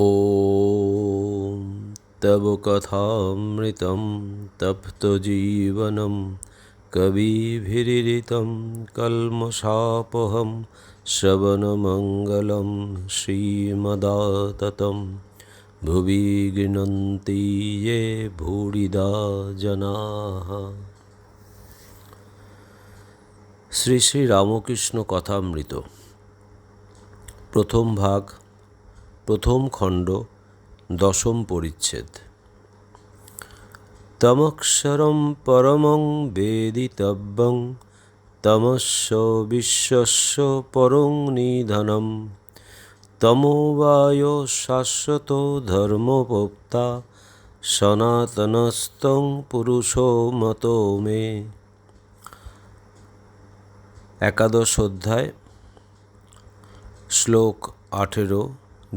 ॐ तव कथामृतं तप्तजीवनं कविभिरीडितं कल्मषापहं श्रवणमङ्गलं श्रीमदाततं भुवि गृह्णन्ति ये भूरिदा जनाः। শ্রী শ্রী রামকৃষ্ণ কথামৃত প্রথম ভাগ, প্রথম খণ্ড, দশম পরিচ্ছেদ। তমক্ষরম পরমং বেদিতব্যং তমস্য বিশ্বস্য পরং নিধনম তমোবায় শাশ্বত ধর্মপ্রোক্তা সনাতনস্তং পুরুষো মতো মে। একাদশ অধ্যায়, শ্লোক 18,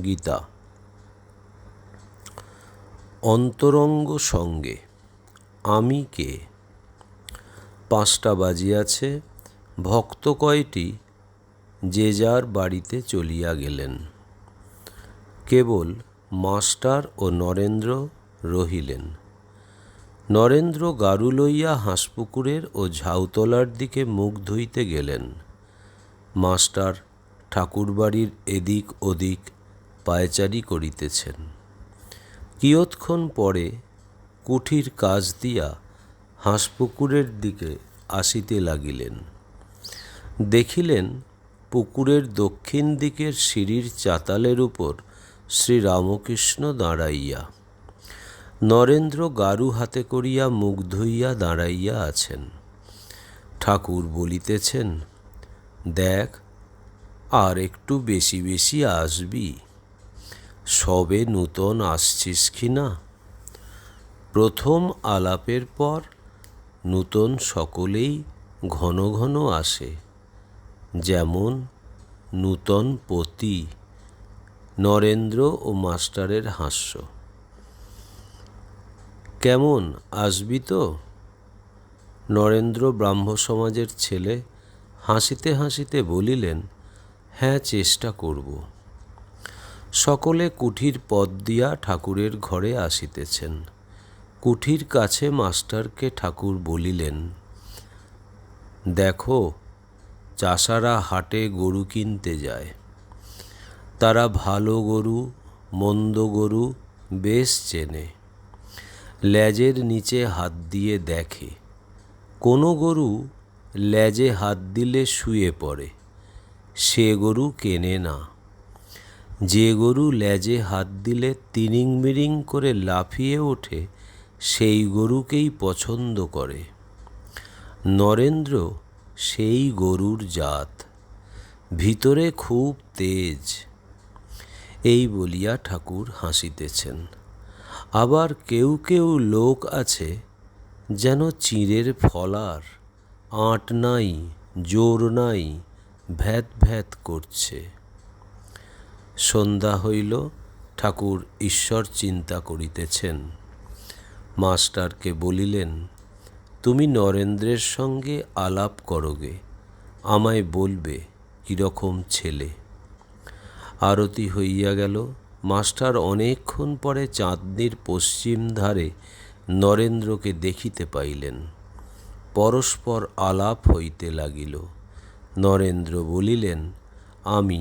গীতা। অন্তরঙ্গ সঙ্গে আমি কে? 5টা বাজিয়াছে, ভক্ত কয়টি যে যার বাড়িতে চলিয়া গেলেন। কেবল মাস্টার ও নরেন্দ্র রহিলেন। নরেন্দ্র গারু লইয়া হাঁসপুকুরের ও ঝাউতলার দিকে মুখ ধুইতে গেলেন। মাস্টার ঠাকুরবাড়ির এদিক ওদিক পায়চারি করিতেছেন। কিয়ৎক্ষণ পরে কুঠির কাছ দিয়া হাঁসপুকুরের দিকে আসিতে লাগিলেন। দেখিলেন পুকুরের দক্ষিণ দিকের সিঁড়ির চাতালের উপর শ্রীরামকৃষ্ণ দাঁড়াইয়া। নরেন্দ্র গারু হাতে করিয়া মুখ ধুইয়া দাঁড়াইয়া আছেন। ঠাকুর বলিতেছেন, দেখ, আর একটু বেশি বেশি আসবি, সবে নূতন আসছিস কি না? প্রথম আলাপের পর নূতন সকলেই ঘন ঘন আসে, যেমন নূতন পতি। নরেন্দ্র ও মাস্টারের হাস্য। কেমন, আসবি তো? নরেন্দ্র ব্রাহ্ম সমাজের ছেলে হাসিতে হাসিতে বলিলেন, হ্যাঁ, চেষ্টা করব। সকলে কুঠির পথ দিয়া ঠাকুরের ঘরে আসিতেছেন। কুঠির কাছে মাস্টারকে ঠাকুর বলিলেন, দেখো, চাষারা হাটে গরু কিনতে যায়। তারা ভালো গরু মন্দ গরু বেশ চেনে। লেজের নিচে হাত দিয়ে দেখে। কোনো গরু লেজে হাত দিলে শুয়ে পড়ে, সে গরু কেনে না। যে গরু লেজে হাত দিলে তিরিং মিরিং করে লাফিয়ে ওঠে, সেই গরুকেই পছন্দ করে। নরেন্দ্র সেই গরুর জাত, ভিতরে খুব তেজ। এই বলিয়া ঠাকুর হাসিতেছেন। আবার কেউ কেউ লোক আছে যেন চিঁড়ের ফলার, আঁট নাই, জোর নাই, ভ্যাত ভ্যাত করছে। সন্ধ্যা হইল, ঠাকুর ঈশ্বর চিন্তা করিতেছেন। মাস্টারকে বলিলেন, তুমি নরেন্দ্রের সঙ্গে আলাপ করোগে, আমায় বলবে কীরকম ছেলে। আরতি হইয়া গেল। মাস্টার অনেকক্ষণ পরে চাঁদনির পশ্চিম ধারে নরেন্দ্রকে দেখিতে পাইলেন। পরস্পর আলাপ হইতে লাগিল। নরেন্দ্র বলিলেন, আমি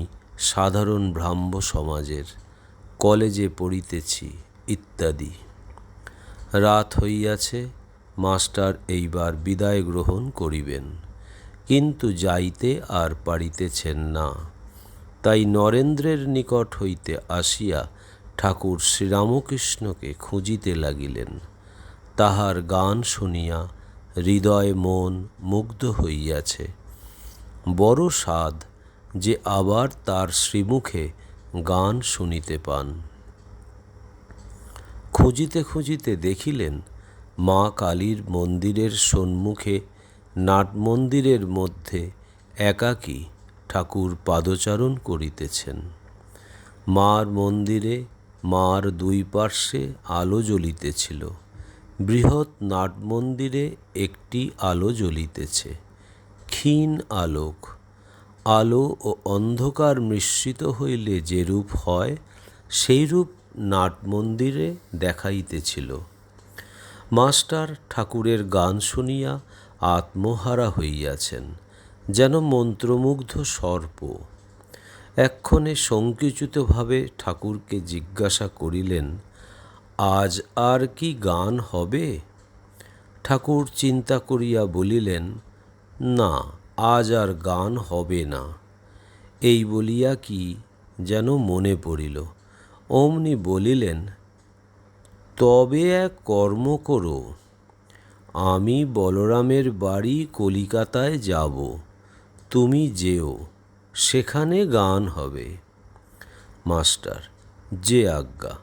সাধারণ ব্রাহ্ম সমাজের, কলেজে পড়িতেছি, ইত্যাদি। রাত হইয়াছে, মাস্টার এইবার বিদায় গ্রহণ করিবেন, কিন্তু যাইতে আর পারিতেছেন না। তাই নরেন্দ্রের নিকট হইতে আসিয়া ঠাকুর শ্রীরামকৃষ্ণকে খুঁজিতে লাগিলেন। তাহার গান শুনিয়া হৃদয় মন মুগ্ধ হইয়াছে। বড় সাধ যে আবার তার শ্রীমুখে গান শুনিতে পান। খুঁজিতে খুঁজিতে দেখিলেন মা কালীর মন্দিরের সম্মুখে নাটমন্দিরের মধ্যে একাকী ঠাকুর পাদচারণ করিতেছেন। মার মন্দিরে মার দুই পার্শ্বে আলো জ্বলিতেছিল। বৃহৎ নাটমন্দিরে একটি আলো জ্বলিতেছে, ক্ষীণ আলোক। আলো ও অন্ধকার মিশ্রিত হইলে যেরূপ হয়, সেইরূপ নাটমন্দিরে দেখাইতেছিল। মাস্টার ঠাকুরের গান শুনিয়া আত্মহারা হইয়াছেন, যেন মন্ত্রমুগ্ধ সর্প। এক্ষণে সংকুচিতভাবে ঠাকুরকে জিজ্ঞাসা করিলেন, আজ আর কি গান হবে? ঠাকুর চিন্তা করিয়া বলিলেন, না, আজ আর গান হবে না। এই বলিয়া কি যেন মনে পড়িল। অমনি বলিলেন, তবে এক কর্ম করো, আমি বলরামের বাড়ি কলিকাতায় যাব, তুমি যেও, সেখানে গান হবে। মাস্টার, যে আজ্ঞা।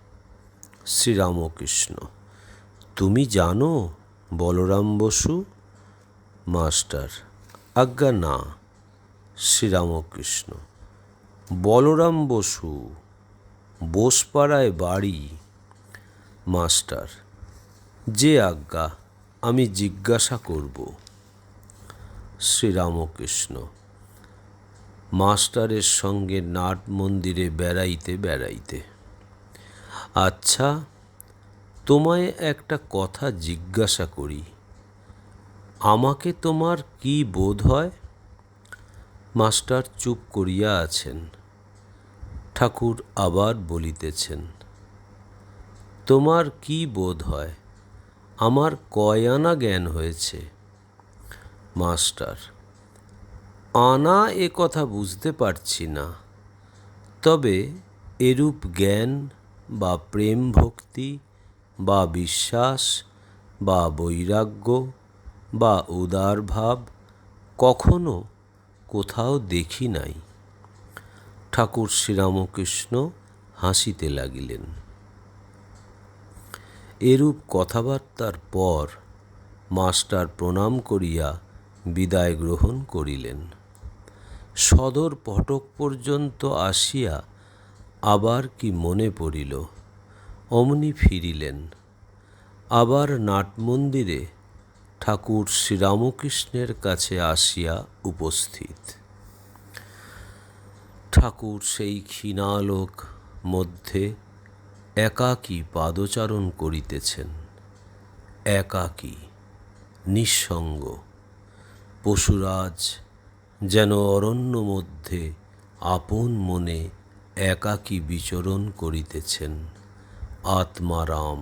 শ্রীরামকৃষ্ণ, তুমি জানো বলরাম বসু? মাস্টার, আজ্ঞা না। শ্রীরামকৃষ্ণ, বলরাম বসু, বোসপাড়ায় বাড়ি। মাস্টার, যে আজ্ঞা, আমি জিজ্ঞাসা করব। শ্রীরামকৃষ্ণ মাস্টারের সঙ্গে নাট মন্দিরে বেড়াইতে বেড়াইতে, আচ্ছা, তোমায় একটা কথা জিজ্ঞাসা করি, আমাকে তোমার কি বোধ হয়? মাস্টার চুপ করিয়া আছেন। ঠাকুর আবার বলিতেছেন, তোমার কি বোধ হয়? আমার কয় আনা জ্ঞান হয়েছে? মাস্টার, আনা এ কথা বুঝতে পারছি না, তবে এরূপ জ্ঞান বা প্রেম ভক্তি বা বিশ্বাস বা বৈরাগ্য বা উদার ভাব কখনো কোথাও দেখি নাই। ঠাকুর শ্রীরামকৃষ্ণ হাসিতে লাগিলেন। এরূপ কথাবার্তার পর মাস্টার প্রণাম করিয়া বিদায় গ্রহণ করিলেন। সদর ফটক পর্যন্ত আসিয়া আবার কি মনে পড়িল, অমনি ফিরিলেন। আবার নাটমন্দিরে ঠাকুর শ্রীরামকৃষ্ণের কাছে আসিয়া উপস্থিত। ঠাকুর সেই ক্ষীণালোক মধ্যে একাকী পাদচারণ করিতেছেন, একাকী, নিঃসঙ্গ। পশুরাজ যেন অরণ্য মধ্যে আপন মনে একাকী বিচরণ করিতেছেন। আত্মারাম।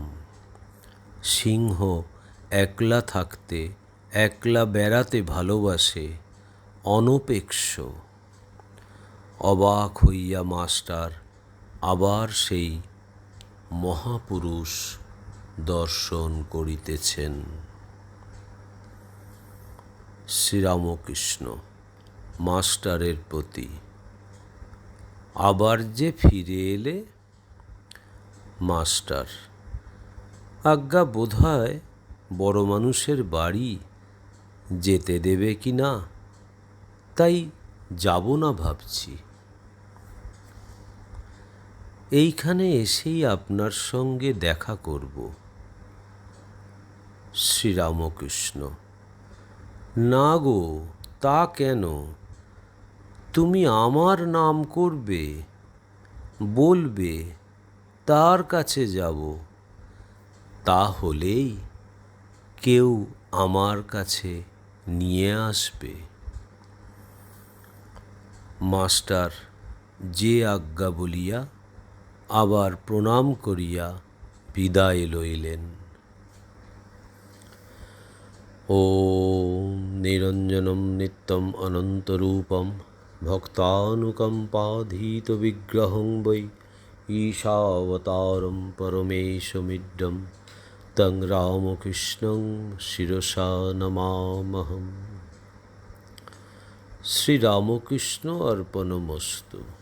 সিংহ একলা থাকতে, একলা বেড়াতে ভালোবাসে, অনপেক্ষ। অবাক হইয়া মাস্টার আবার সেই মহাপুরুষ দর্শন করিতেছেন। শ্রীরামকৃষ্ণ মাস্টারের প্রতি, আবার যে ফিরে এলে? মাস্টার, আজ্ঞা, বোধহয় বড় মানুষের বাড়ি, যেতে দেবে কি না, তাই যাব না ভাবছি। এইখানে এসেই আপনার সঙ্গে দেখা করব। শ্রীরামকৃষ্ণ, না গো, তা কেন? তুমি আমার নাম করবে, বলবে, তার কাছে যাব, তাহলেই কেউ আমার কাছে নিয়ে আসবে। মাস্টার যে আজ্ঞা বলিয়া আবার প্রণাম করিয়া বিদায় লইলেন। ওম নিরঞ্জনম নিত্যম অনন্তরূপম ভক্তানুকম্পাধীত বিগ্রহং বৈ ঈশাবতারম পরমেশমিড্ডম তং রামকৃষ্ণং শিরসা নমামহম। শ্রীরামকৃষ্ণ অর্পণমস্তু।